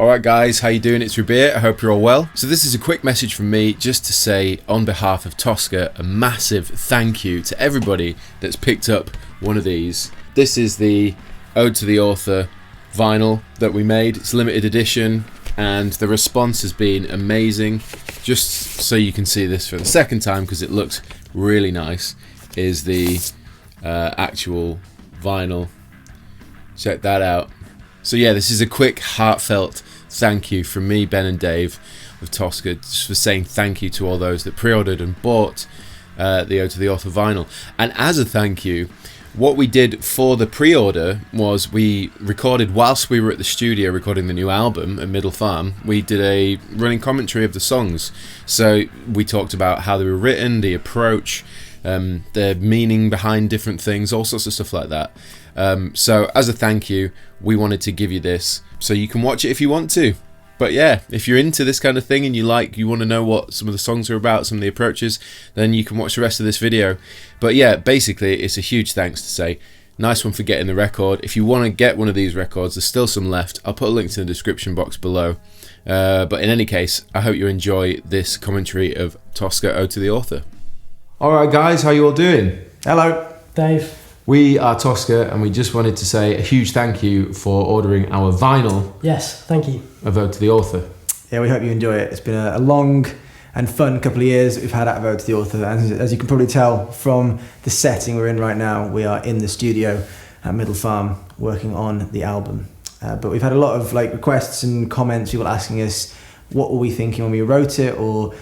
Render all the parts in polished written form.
Alright guys, how you doing? It's Rabea, I hope you're all well. So this is a quick message from me just to say, on behalf of Toska, a massive thank you to everybody that's picked up one of these. This is the Ode to the Author vinyl that we made. It's limited edition and the response has been amazing. Just so you can see this for the second time, because it looks really nice, is the actual vinyl. Check that out. So yeah, this is a quick, heartfelt thank you from me, Ben and Dave of Toska, just for saying thank you to all those that pre-ordered and bought the Ode to the Author vinyl. And as a thank you, what we did for the pre-order was we recorded, whilst we were at the studio recording the new album at Middle Farm, we did a running commentary of the songs. So we talked about how they were written, the approach, the meaning behind different things, all sorts of stuff like that. So as a thank you, we wanted to give you this so you can watch it if you want to. But yeah, if you're into this kind of thing and you want to know what some of the songs are about, some of the approaches, then you can watch the rest of this video. But yeah, basically it's a huge thanks to say. Nice one for getting the record. If you want to get one of these records, there's still some left. I'll put a link to the description box below. But in any case, I hope you enjoy this commentary of Toska, Ode to the Author. Alright guys, how you all doing? Hello. Dave. We are Toska, and we just wanted to say a huge thank you for ordering our vinyl. Yes, thank you. Of Ode to the Author. Yeah, we hope you enjoy it. It's been a long and fun couple of years that we've had out of Ode to the Author. And as you can probably tell from the setting we're in right now, we are in the studio at Middle Farm working on the album. But we've had a lot of requests and comments, people asking us what were we thinking when we wrote it, or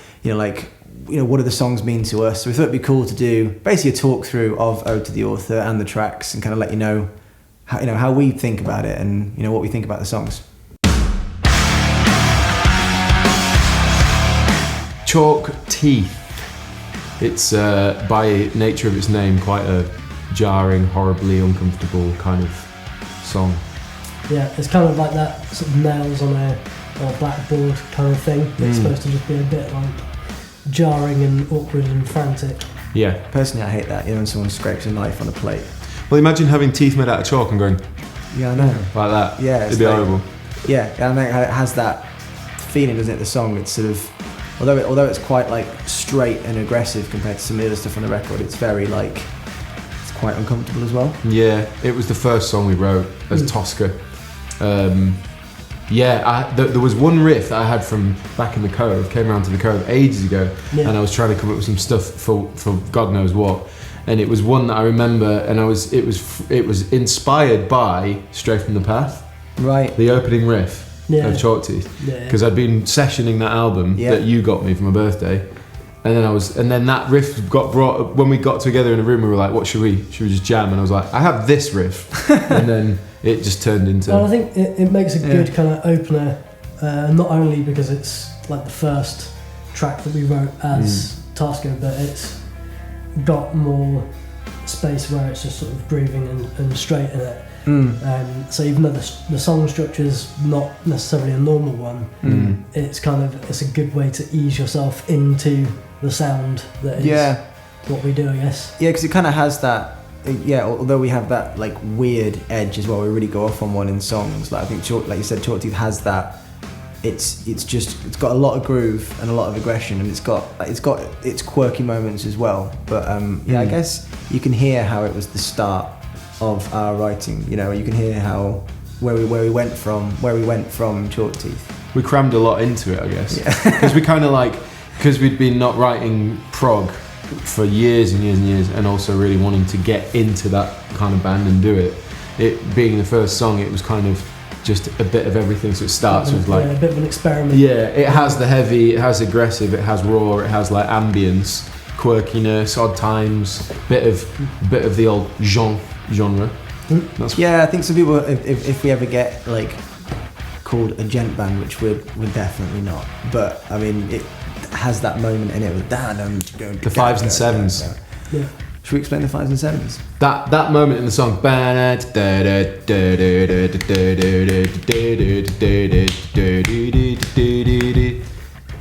what do the songs mean to us. So we thought it'd be cool to do basically a talk through of Ode to the Author and the tracks, and kind of let you know how we think about it and what we think about the songs. Czech Teeth. It's by nature of its name quite a jarring, horribly uncomfortable kind of song. Yeah, it's kind of like that sort of nails on a blackboard kind of thing. It's supposed to just be a bit jarring and awkward and frantic. Yeah. Personally, I hate that, when someone scrapes a knife on a plate. Well, imagine having teeth made out of chalk and going... Yeah, I know. Like that. Yeah. It'd be horrible. Yeah, I think it has that feeling, doesn't it, the song? It's sort of... Although it's quite straight and aggressive compared to some of the other stuff on the record, it's very it's quite uncomfortable as well. Yeah, it was the first song we wrote as Toska. There was one riff that I had from back in the Cove, came around to the Cove ages ago, and I was trying to come up with some stuff for God knows what, and it was one that I remember, and it was inspired by Stray from the Path, right? The opening riff of Czech Teeth, because I'd been sessioning that album that you got me for my birthday, and then that riff got brought up when we got together in a room. We were like, what should we just jam? And I was like, I have this riff, and then it just turned into... Well, I think it makes a good kind of opener, not only because it's the first track that we wrote as Toska, but it's got more space where it's just sort of grooving and straight in it. So even though the song structure's not necessarily a normal one, it's a good way to ease yourself into the sound that is what we do, I guess. Yeah, because it kind of has that... although we have that weird edge as well, we really go off on one in songs. I think, like you said, Czech Teeth has that. It's got a lot of groove and a lot of aggression, and it's got its quirky moments as well. But I guess you can hear how it was the start of our writing. You can hear where we went from Czech Teeth. We crammed a lot into it, I guess, because we kind of because we'd been not writing prog for years and years and years, and also really wanting to get into that kind of band and do it. It being the first song, it was kind of just a bit of everything. So it starts with a bit of an experiment. Yeah, it has the heavy, it has aggressive, it has raw, it has ambience, quirkiness, odd times, bit of the old genre. I think some people, if we ever get called a gent band, which we're definitely not, but I mean it has that moment in it with the fives and sevens. Yeah. Should we explain the fives and sevens? That moment in the song.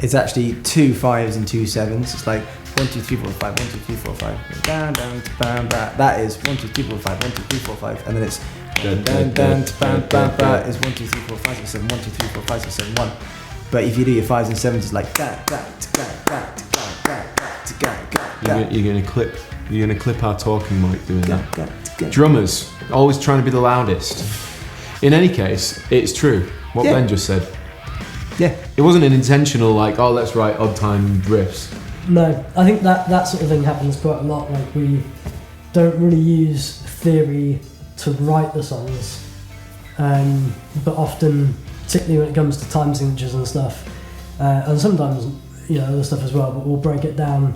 It's actually 2 5s and 2 7s. It's 1 2 3 4 5, 1 2 3 4 5. Down, down, bam, bam. That is 1 2 3 4 5, 1 2 3 4 5, and then it's 1 is 1 2 3 4 5 6 7 1 2 3 4 5 6 7 1. But if you do your 5s and 7s, it's like You're gonna clip our talking mic doing that. Drummers always trying to be the loudest. In any case, it's true what Ben just said. Yeah. It wasn't an intentional like, oh, let's write odd time riffs. No, I think that sort of thing happens quite a lot. Like, we don't really use theory to write the songs, but often, particularly when it comes to time signatures and stuff, and sometimes other stuff as well, but we'll break it down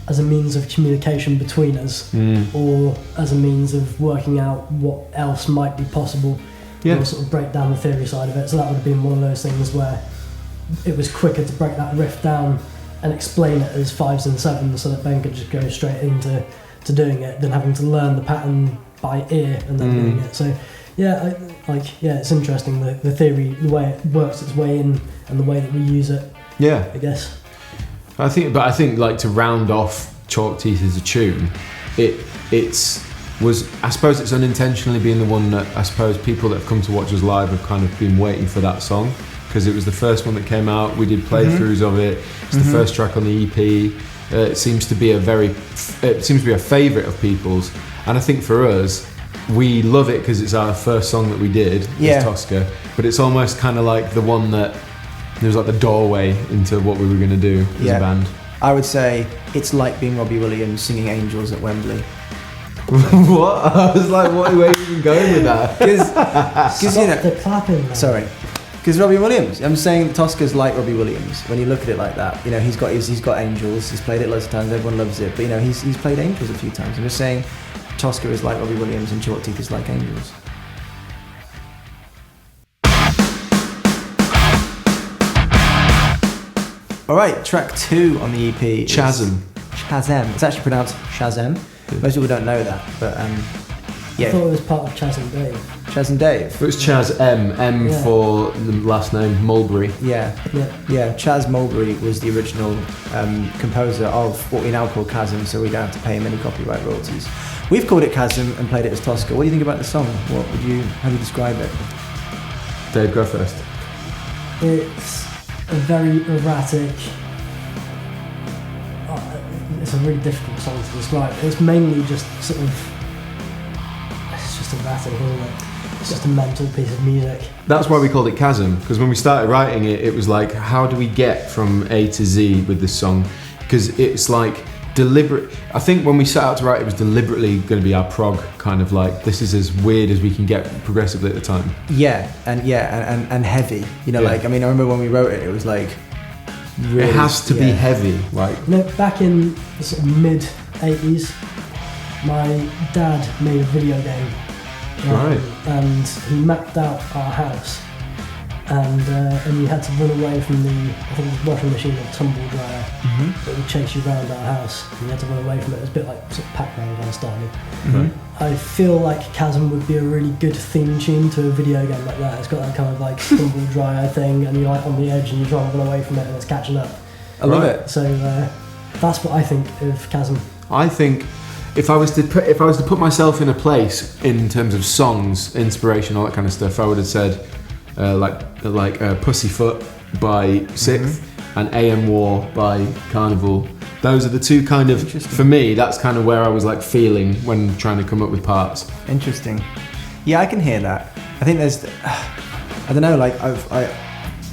as a means of communication between us, or as a means of working out what else might be possible. We'll sort of break down the theory side of it. So that would have been one of those things where it was quicker to break that riff down and explain it as 5s and 7s, so that Ben could just go straight into doing it, than having to learn the pattern by ear and then doing it. So it's interesting, the theory, the way it works its way in, and the way that we use it. Yeah, I guess. I think like to round off Chalk Teeth as a tune, I suppose it's unintentionally been the one that I suppose people that have come to watch us live have kind of been waiting for that song, because it was the first one that came out. We did playthroughs of it. It's the first track on the EP. It seems to be a favourite of people's, and I think for us, we love it because it's our first song that we did as Toska. But it's almost kind of like the one that there was like the doorway into what we were going to do as a band. I would say it's like being Robbie Williams singing Angels at Wembley. What? I was like, where are you even going with that? Because the clapping. Man. Sorry. Because Robbie Williams, I'm saying Toska's like Robbie Williams. When you look at it like that, he's got Angels. He's played it loads of times. Everyone loves it. But he's played Angels a few times. I'm just saying, Toska is like Robbie Williams and Chalk Teeth is like Angels. All right, track 2 on the EP. Chasm. It's actually pronounced Shazam. Most people don't know that, but I thought it was part of Chasm Dave. Chasm Dave. It was Chas M for the last name, Mulberry. Yeah. Chas Mulberry was the original composer of what we now call Chasm, so we don't have to pay him any copyright royalties. We've called it Chasm and played it as Toska. What do you think about the song? How do you describe it? Dave, go first. It's a very erratic. It's a really difficult song to describe. It's mainly just sort of. It's just erratic, isn't it? It's just a mental piece of music. That's why we called it Chasm, because when we started writing it, it was like, how do we get from A to Z with this song? Because it's like deliberate. I think when we set out to write, it was deliberately going to be our prog kind of like, this is as weird as we can get progressively at the time. And heavy. I remember when we wrote it, it was like. Really, it has to be heavy, like. Back in the sort of mid 80s, my dad made a video game, right? And he mapped out our house, and you had to run away from the washing machine or tumble dryer that would chase you around our house. And you had to run away from it. It was a bit like sort of Pac-Man kind of style. I feel like Chasm would be a really good theme tune to a video game like that. It's got that kind of like tumble dryer thing, and you're like on the edge and you're trying to run away from it, and it's catching up. I love it. So that's what I think of Chasm. I think if I was to put myself in a place in terms of songs, inspiration, all that kind of stuff, I would have said like Pussyfoot by Sixth and AM War by Carnival. Those are the two kind of, for me, that's kind of where I was like feeling when trying to come up with parts. Interesting. Yeah, I can hear that. I think there's, I don't know, like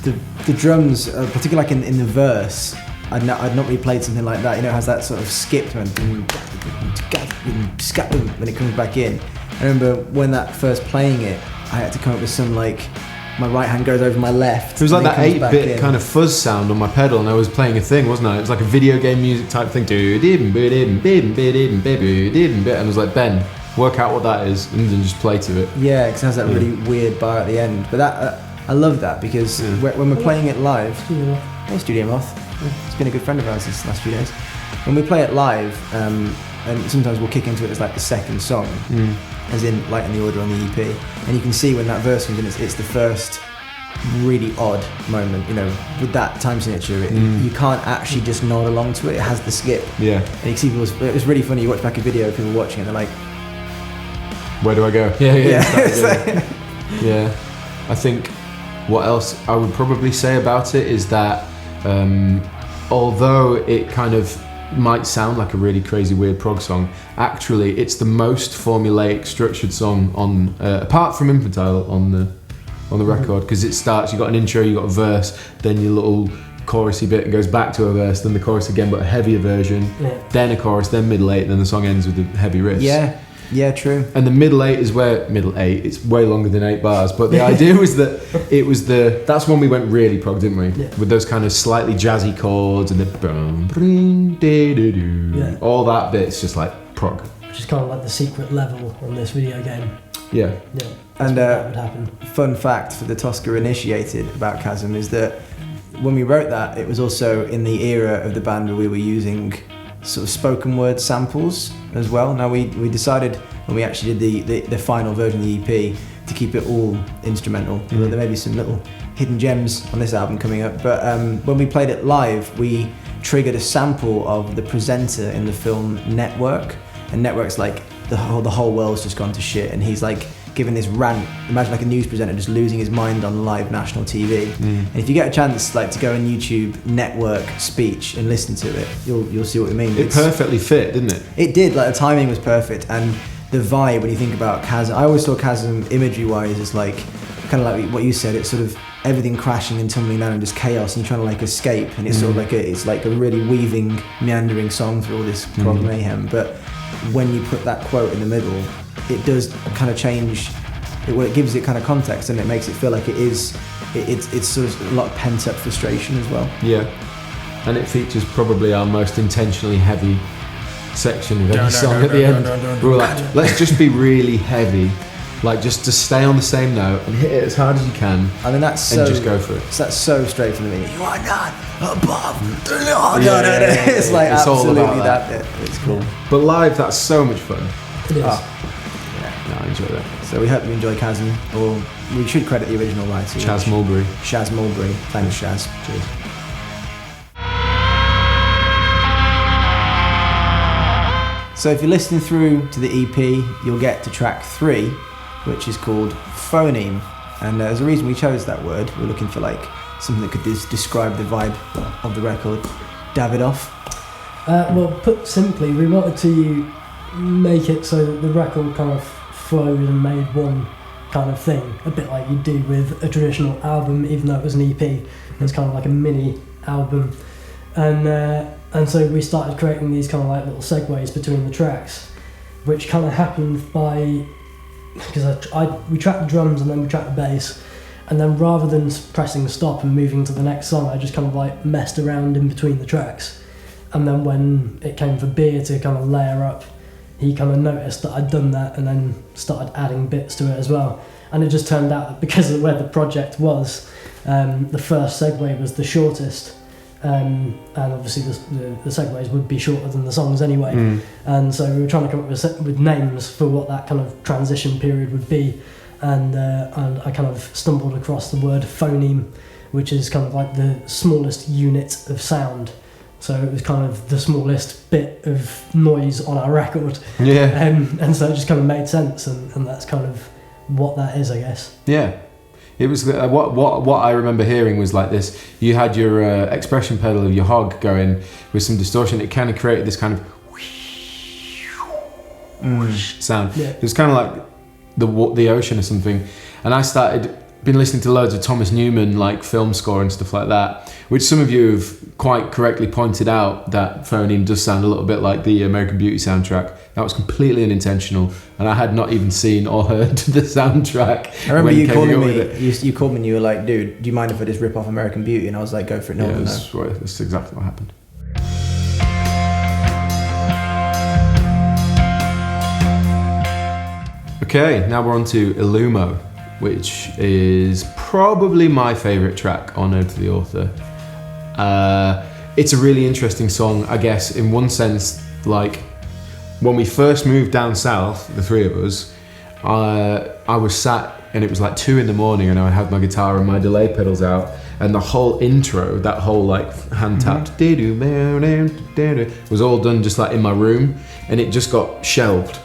the drums, particularly like in the verse, I'd not really played something like that. It has that sort of skip when it comes back in. I remember when that first playing it, I had to come up with some like, my right hand goes over my left. It was like that 8-bit kind of fuzz sound on my pedal, and I was playing a thing, wasn't I? It was like a video game music type thing. And I was like, Ben, work out what that is, and then just play to it. Yeah, because it has that really weird bar at the end. But that I love that, because when we're playing it live, hey Studio Moth, it's been a good friend of ours these last few days. When we play it live, and sometimes we'll kick into it as like the second song. As in, like in the order on the EP, and you can see when that verse comes in, it's the first really odd moment. With that time signature, you can't actually just nod along to it. It has the skip. Yeah. And you see people. It was really funny. You watch back a video of people watching it, and they're like, Where do I go? Yeah. Yeah. Yeah. I think what else I would probably say about it is that although it kind of might sound like a really crazy weird prog song, actually it's the most formulaic structured song on apart from Infantile on the record, because it starts, you got an intro, you got a verse, then your little chorusy bit and goes back to a verse, then the chorus again but a heavier version, then a chorus, then middle eight, then the song ends with the heavy riffs. Yeah, true. And the middle eight is where it's way longer than 8 bars, but the idea was that that's when we went really prog, didn't we? Yeah. With those kind of slightly jazzy chords and the all that bit's just like prog, which is kind of like the secret level on this video game. Yeah. And that would happen. Fun fact for the Toska initiated about Chasm is that when we wrote that, it was also in the era of the band where we were using sort of spoken word samples as well. Now we decided when we actually did the final version of the EP to keep it all instrumental. There may be some little hidden gems on this album coming up, but when we played it live, we triggered a sample of the presenter in the film Network, and Network's like the whole world's just gone to shit, and he's like giving this rant. Imagine like a news presenter just losing his mind on live national TV. And if you get a chance like to go on YouTube Network speech and listen to it, you'll see what I mean. It perfectly fit, didn't it? It did. Like the timing was perfect, and the vibe when you think about Chasm. I always saw Chasm imagery wise as like kind of like what you said. It's sort of everything crashing and tumbling down and just chaos, and you're trying to like escape. And it's sort of like it's like a really weaving, meandering song through all this prog mayhem. But when you put that quote in the middle, it does kind of change. It gives it kind of context, and it makes it feel like it's sort of a lot of pent up frustration as well. Yeah, and it features probably our most intentionally heavy section of any song at the end. We were like, let's just be really heavy, like just to stay on the same note and hit it as hard as you can. I mean just go for it. So that's so straight from the beginning. You are not above the law. It's like it's absolutely all about that bit. It's cool. But live, that's so much fun. It is. I enjoy that. So we hope you enjoy Chasm, or we should credit the original writer, Chaz Mulberry. Chaz Mulberry. Thanks, Chaz. Cheers. So if you're listening through to the EP, you'll get to track 3, which is called Phoneme. And there's a reason we chose that word. We're looking for like something that could describe the vibe of the record. Davidoff? Well, put simply, we wanted to make it so that the record kind of flowed and made one kind of thing, a bit like you do with a traditional album, even though it was an EP. It's kind of like a mini album, and so we started creating these kind of like little segues between the tracks, which kind of happened because we tracked the drums and then we tracked the bass, and then rather than pressing stop and moving to the next song, I just kind of like messed around in between the tracks, and then when it came for Beer to kind of layer up, he kind of noticed that I'd done that and then started adding bits to it as well. And it just turned out that because of where the project was, the first segue was the shortest, and obviously the segues would be shorter than the songs anyway. And so we were trying to come up with names for what that kind of transition period would be, and I kind of stumbled across the word phoneme, which is kind of like the smallest unit of sound. So it was kind of the smallest bit of noise on our record. Yeah. And so it just kind of made sense, and that's kind of what that is, I guess. Yeah. It was what I remember hearing was like this. You had your expression pedal of your hog going with some distortion. It kind of created this kind of sound. Yeah. It was kind of like the ocean or something. And I been listening to loads of Thomas Newman like film score and stuff like that, which some of you have quite correctly pointed out that Phoneme does sound a little bit like the American Beauty soundtrack. That was completely unintentional, and I had not even seen or heard the soundtrack. I remember you calling me. You called me and you were like, "Dude, do you mind if I just rip off American Beauty?" And I was like, "Go for it." No, that's exactly what happened. Okay, now we're on to Illuma, which is probably my favourite track on Ode To The Author. It's a really interesting song, I guess, in one sense. Like, when we first moved down south, the three of us, I was sat, and it was like 2 a.m, and I had my guitar and my delay pedals out, and the whole intro, that whole like hand tapped, was all done just like in my room, and it just got shelved.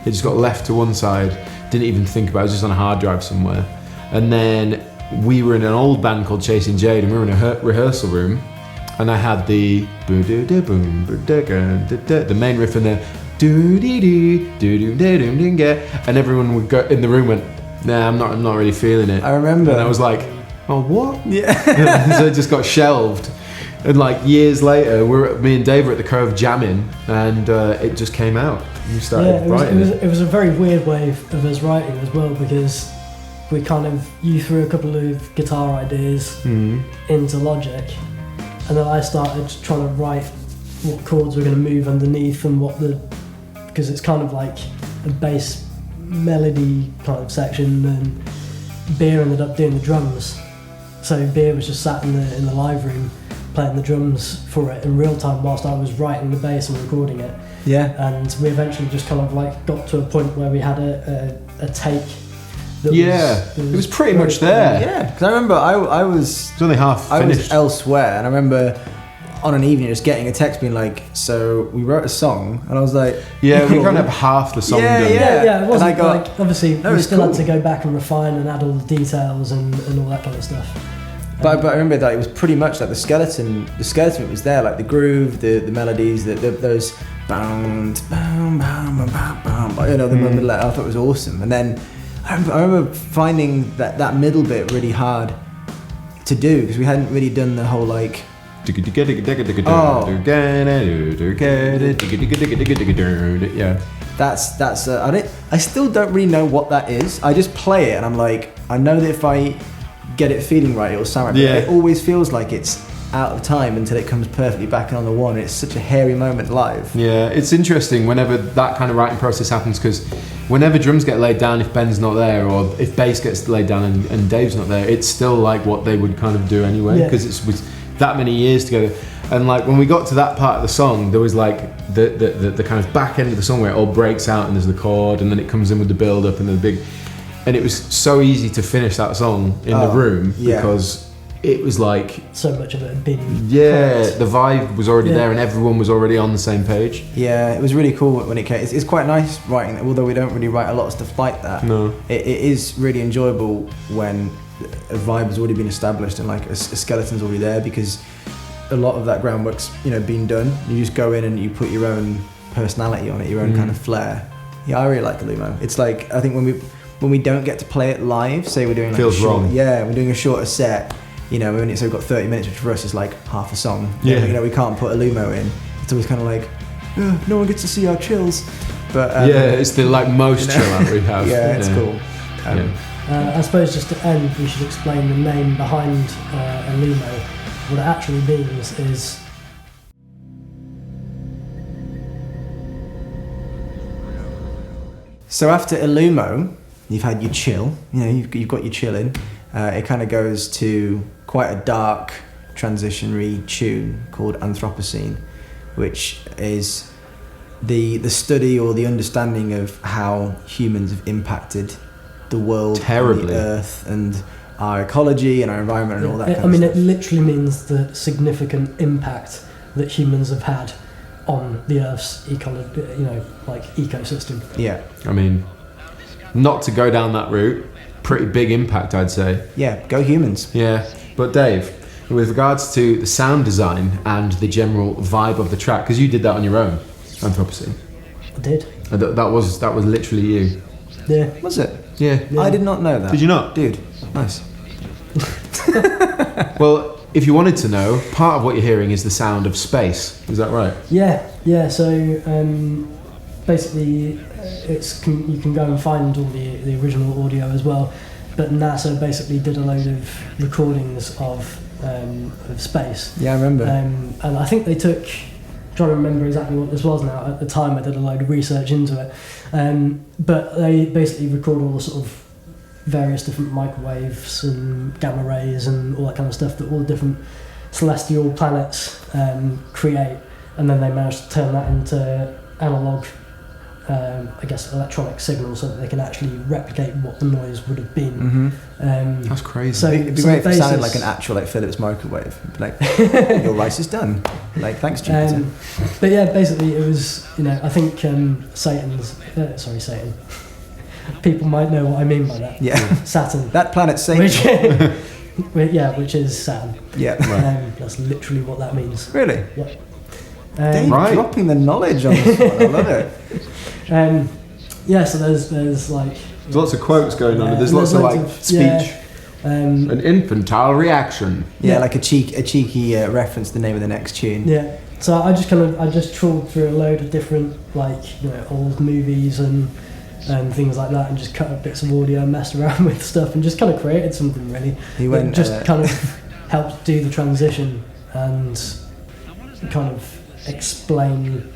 It just got left to one side. Didn't even think about it. It was just on a hard drive somewhere. And then we were in an old band called Chasing Jade, and we were in a rehearsal room, and I had the main riff and the and everyone would go in the room went, nah, I'm not really feeling it. I remember. And I was like, oh, what? Yeah. So it just got shelved. And like years later, me and Dave were at the Cove jamming, and it just came out. We started writing it was a very weird way of us writing as well, because you threw a couple of guitar ideas into Logic, and then I started trying to write what chords were going to move underneath and because it's kind of like a bass melody kind of section, and Beer ended up doing the drums. So Beer was just sat in the live room playing the drums for it in real time whilst I was writing the bass and recording it. Yeah. And we eventually just kind of like got to a point where we had a take. It was pretty much there. Yeah, because I remember I was... It's only half finished. I was elsewhere, and I remember on an evening just getting a text being like, so we wrote a song, and I was like... Yeah, we kind of have half the song done. Yeah, it wasn't like... Obviously, no, we still cool. had to go back and refine and add all the details and all that kind of stuff. But I remember that it was pretty much like the skeleton was there, like the groove, the melodies, those bound, bam, bam, bam, bam, bam, you know, the middle. I thought it was awesome. And then I remember finding that middle bit really hard to do, because we hadn't really done the whole like. Yeah. That's I still don't really know what that is. I just play it and I'm like, I know that if I get it feeling right, it'll sound right. Yeah. But it always feels like it's out of time until it comes perfectly back on the one. It's such a hairy moment live. Yeah, it's interesting whenever that kind of writing process happens, because whenever drums get laid down, if Ben's not there, or if bass gets laid down and Dave's not there, it's still like what they would kind of do anyway, because it was that many years together. And like when we got to that part of the song, there was like the kind of back end of the song where it all breaks out and there's the chord, and then it comes in with the build up and the big, and it was so easy to finish that song in the room because it was like so much of it had been the vibe was already there and everyone was already on the same page. Yeah, it was really cool when it came. It's quite nice writing, although we don't really write a lot of stuff like that. No, it is really enjoyable when a vibe has already been established and like a skeleton's already there, because a lot of that groundwork's been done. You just go in and you put your own personality on it, your own kind of flair. Yeah, I really like Illuma. It's like, I think when we don't get to play it live, say we're doing like feels wrong. Yeah, we're doing a shorter set. So we've got 30 minutes, which for us is like half a song. Yeah. We can't put Illuma in. It's always kind of like, no one gets to see our chills. But it's the like most chill out we have. Yeah, it's cool. I suppose just to end, we should explain the name behind Illuma. What it actually means is so after Illuma, you've had your chill. You've got your chilling. It kind of goes to quite a dark transitionary tune called Anthropocene, which is the study or the understanding of how humans have impacted the world, terribly, and the earth, and our ecology and our environment and all that kind of stuff. It literally means the significant impact that humans have had on the Earth's ecosystem. Yeah. I mean, not to go down that route, pretty big impact, I'd say. Yeah, go humans. Yeah, but Dave, with regards to the sound design and the general vibe of the track, because you did that on your own, Anthropocene. I did. That was literally you. Yeah. Was it? Yeah. I did not know that. Did you not? Dude, nice. Well, if you wanted to know, part of what you're hearing is the sound of space. Is that right? Yeah. So basically, you can go and find all the original audio as well. But NASA basically did a load of recordings of space. Yeah, I remember. And I think they took. I'm trying to remember exactly what this was now. At the time, I did a load of research into it. But they basically record all the sort of various different microwaves and gamma rays and all that kind of stuff that all the different celestial planets create, and then they managed to turn that into analog I guess, electronic signal so that they can actually replicate what the noise would have been. That's crazy. So It'd be great if it sounded like an actual like Philips microwave. Like, your rice is done. Like, thanks, Jupiter. But yeah, basically it was, I think Satan. People might know what I mean by that. Yeah. Saturn. That planet Satan. Which is Saturn. Yeah. That's literally what that means. Really? Yeah. Dave dropping the knowledge on this one. I love it. So there's like... There's lots of quotes going on. There's lots of speech. An infantile reaction. Yeah, like a cheeky reference to the name of the next tune. Yeah. So I just trawled through a load of different old movies and things like that, and just cut up bits of audio and messed around with stuff and just kind of created something really. Kind of helped do the transition and kind of explain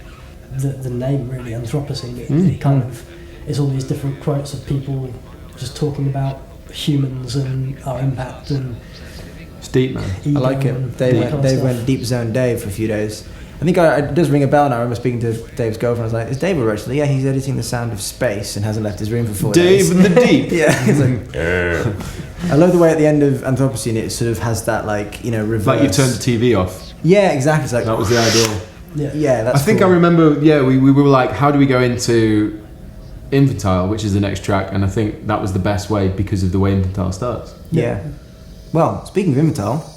the name really, Anthropocene. It kind of is all these different quotes of people just talking about humans and our impact and... It's deep, man. I like it. Dave went Deep Zone Dave for a few days. I think it does ring a bell now. I remember speaking to Dave's girlfriend. I was like, is Dave alright? She's like, yeah, he's editing the sound of space and hasn't left his room for 4 days. Dave in the deep. Yeah. He's like, I love the way at the end of Anthropocene it sort of has that reverse. Like you turned the TV off. Yeah, exactly. It's like, that was the idea. Yeah, that's I think cool. I remember, we were like, how do we go into Infantile, which is the next track? And I think that was the best way because of the way Infantile starts. Yeah. Well, speaking of Infantile...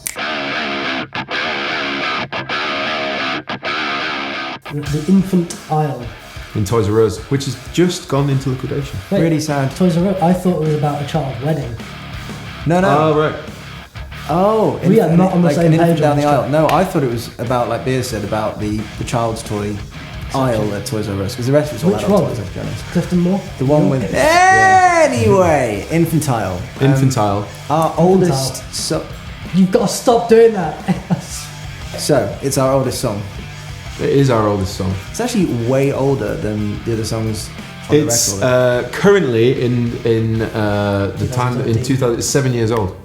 The infantile. In Toys R Us, which has just gone into liquidation. Wait, really sad. Toys R Us? I thought it was about a child wedding. No. Oh, right. Oh, we are not on the same page down the aisle. No, I thought it was about, like Bea said, about the child's toy aisle at Toys R Us, because the rest was all adult toys, to be honest. Clifton Moore? The one with... Anyway, Infantile. Infantile. Our oldest... You've got to stop doing that. So, it's our oldest song. It is our oldest song. It's actually way older than the other songs on the record. It's currently in the time in 2000. It's 7 years old.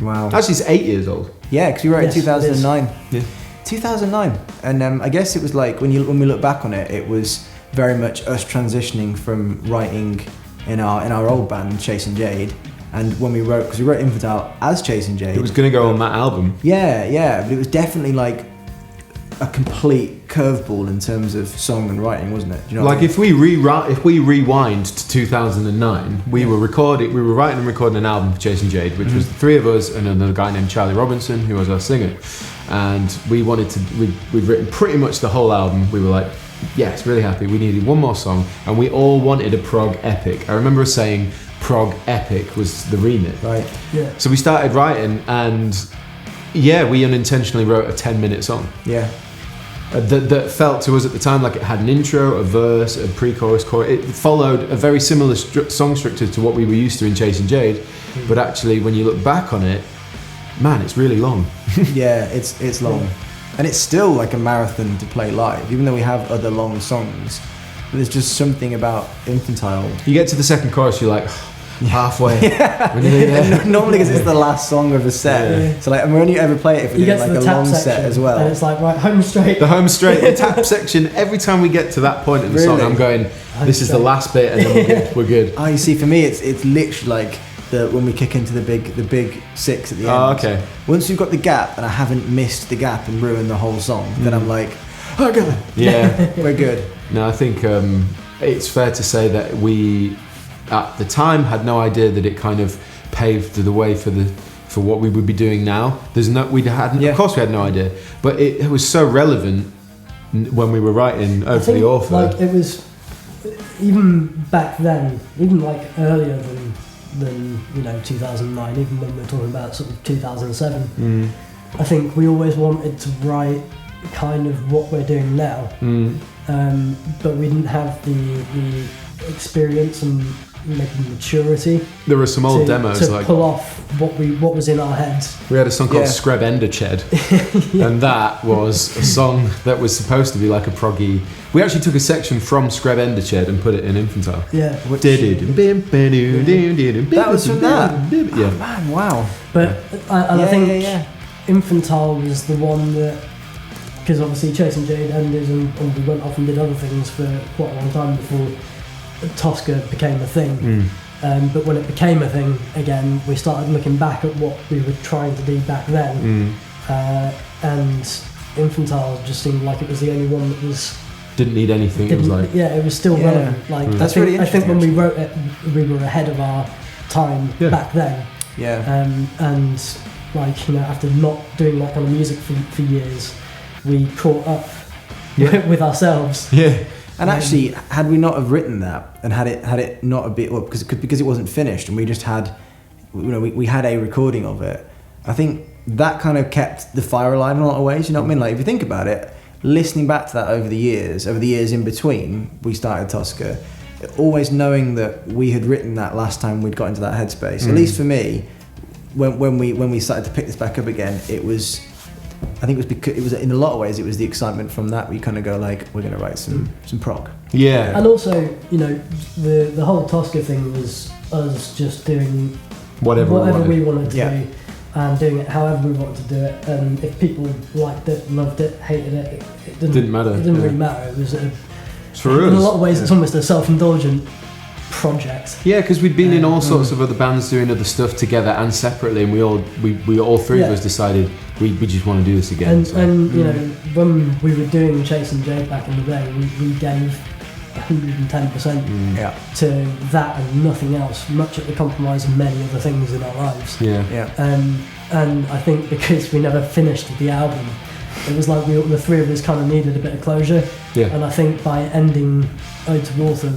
Wow. Actually, it's 8 years old. Yeah, because we wrote it in 2009. Yeah. 2009, and I guess it was like when we look back on it, it was very much us transitioning from writing in our old band Chase and Jade, and when we wrote, because we wrote Infantile as Chase and Jade. It was going to go on that album. Yeah, but it was definitely like a complete curveball in terms of song and writing, wasn't it? Do you know like what I mean? if we rewind to 2009, we were writing and recording an album for Chase and Jade, which was the three of us and another guy named Charlie Robinson, who was our singer. And we'd written pretty much the whole album. We were like, yes, really happy. We needed one more song, and we all wanted a prog epic. I remember us saying prog epic was the remit. Right. Yeah. So we started writing, and we unintentionally wrote a 10-minute song. Yeah. That felt to us at the time like it had an intro, a verse, a pre-chorus, chorus. It followed a very similar song structure to what we were used to in Chase and Jade, but actually when you look back on it, man, it's really long. Yeah, it's long. And it's still like a marathon to play live, even though we have other long songs. But there's just something about Infantile. You get to the second chorus, you're like, halfway. Normally because it's the last song of a set. Yeah. So like, and we only ever play it if we're doing like a long set as well. And it's like, right, home straight. The home straight, the tap section, every time we get to that point in the song, I'm going, this is the last bit and then we're good. Oh, you see, for me it's literally like when we kick into the big six at the end. Oh, okay. Once you've got the gap and I haven't missed the gap and ruined the whole song, then I'm like, oh god. Yeah. We're good. No, I think it's fair to say that we at the time had no idea that it kind of paved the way for what we would be doing now. Of course we had no idea, but it was so relevant when we were writing Ode To The Author. Like it was even back then, even like earlier than 2009, even when we're talking about sort of 2007. I think we always wanted to write kind of what we're doing now, but we didn't have the experience and maturity. There were some old demos to pull off what was in our heads. We had a song called Screb Enderched, and that was a song that was supposed to be like a proggy. We actually took a section from Screb Enderched and put it in Infantile. Yeah. That was from that. Yeah. Oh, man, wow. But I think Infantile was the one that because obviously Chase and Jade ended and we went off and did other things for quite a long time before Toska became a thing. But when it became a thing again, we started looking back at what we were trying to do back then, and infantile just seemed like it was the only one that was didn't need anything. It was like it was still relevant. Like that's I really think when interesting, we wrote it, we were ahead of our time back then. And like, you know, after not doing that kind of music for years, we caught up with ourselves. And actually, had we not have written that, and had it not a bit, well, because it wasn't finished, and we just had, you know, we had a recording of it, I think that kind of kept the fire alive in a lot of ways. You know what I mean? Like, if you think about it, listening back to that over the years in between we started Toska, always knowing that we had written that last time we'd got into that headspace. At least for me, when we started to pick this back up again, it was, I think it was because it was, in a lot of ways, it was the excitement from that. We kind of go like, we're going to write some prog. And also, you know, the whole Toska thing was us just doing whatever we wanted to do, and doing it however we wanted to do it. And if people liked it, loved it, hated it, it didn't matter. It didn't really matter. It was for us, in a lot of ways, it's almost a self-indulgent project. Yeah, because we'd been in all sorts of other bands doing other stuff together and separately, and we all three of us decided we just want to do this again. And you know, when we were doing Chase and Jade back in the day, we gave 110% to that and nothing else, much at the compromise of many other things in our lives. And I think because we never finished the album, it was like the three of us kind of needed a bit of closure. And I think by ending Ode To The Author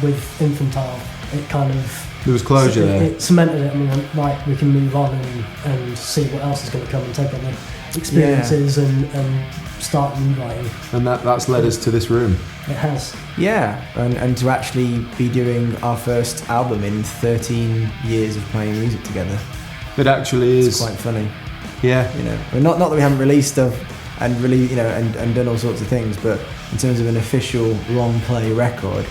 with Infantile, it kind of, there was closure there. It cemented it, and we went, right, we can move on and see what else is going to come and take other experiences and start rewriting. And that's led us to this room. It has. And to actually be doing our first album in 13 years of playing music together. It actually is. It's quite funny. You know, not that we haven't released stuff and really, you know, and done all sorts of things, but in terms of an official long play record,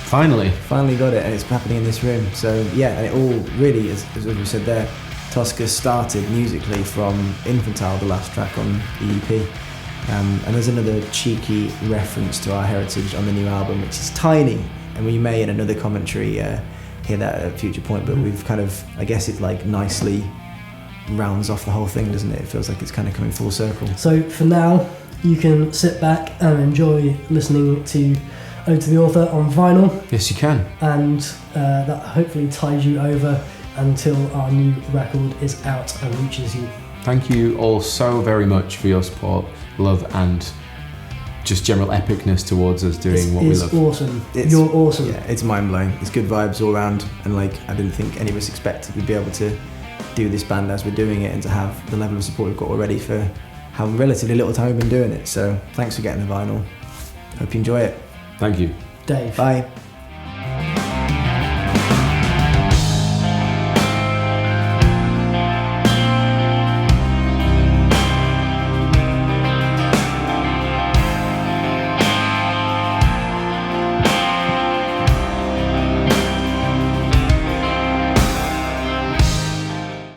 finally got it, and it's happening in this room. So and it all really, as we said there, Toska started musically from Infantile, the last track on the EP. And there's another cheeky reference to our heritage on the new album, which is tiny, and we may in another commentary hear that at a future point, but we've kind of, I guess it like nicely rounds off the whole thing, doesn't it? It feels like it's kind of coming full circle. So for now, you can sit back and enjoy listening to Ode To The Author on vinyl. Yes, you can. And that hopefully ties you over until our new record is out and reaches you. Thank you all so very much for your support, love, and just general epicness towards us doing what we love. Awesome. You're awesome. Yeah, it's mind-blowing. It's good vibes all around, and like, I didn't think any of us expected we'd be able to do this band as we're doing it, and to have the level of support we've got already for how relatively little time we've been doing it. So thanks for getting the vinyl. Hope you enjoy it. Thank you. Dave. Bye.